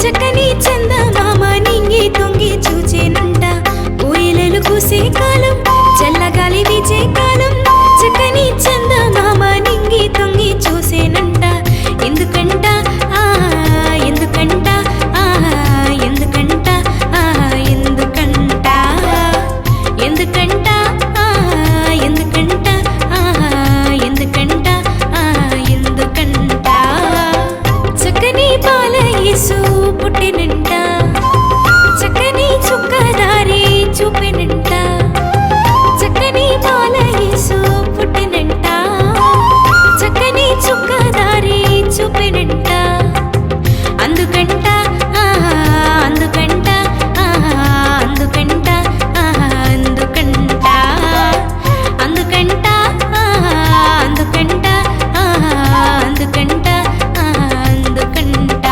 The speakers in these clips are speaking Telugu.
చక్కని చందమామ నింగి తొంగి చూచేనంట కోయిలలు కూసే కాలం చల్లగాలి వీచే కాలం చక్కని చందమామ నింగి తొంగి చూసేనంట ఎందుకంట ఎందుకంట ఎందుకంట ఎందుకంట ఎందుకంట ఎందుకంట ఎందుకంట ఎందుకంట చక్కని బాల యేసు పుట్టినంట చక్కని చుక్కదారి చూపినంట చక్కని బాల యేసు పుట్టినంట చక్కని చుక్కదారి చూపినంట అందుకంట అందుకంట అందుకంట అందుకంట అందుకంట అందుకంట అందుకంట అందుకంట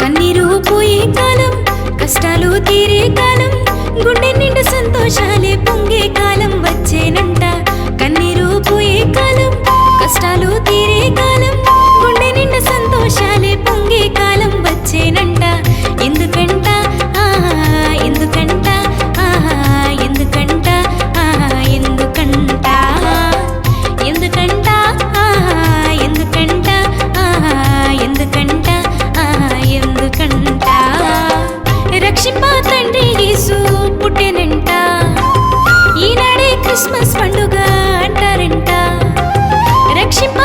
కన్నీరు పోయే కాలం కష్టాలు తీరే కాలం గుండె నిండు సంతోషాలే పొంగే కాలం వచ్చేనంట కన్నీరు పోయే కాలం కష్టాలు తీరే కాలం గుండె నిండు సంతోషాలే పొంగే కాలం వచ్చేనంట ఎందుకంట ఎందుకంట ఎందుకంట ఎందుకంట ఎందుకంట ఎందుకంట ఎందుకంట ఎందుకంట రక్షింప తండ్రి యేసు పుట్టెనంట ఈనాడే క్రిస్మస్ పండుగ అంటారంట రక్షింప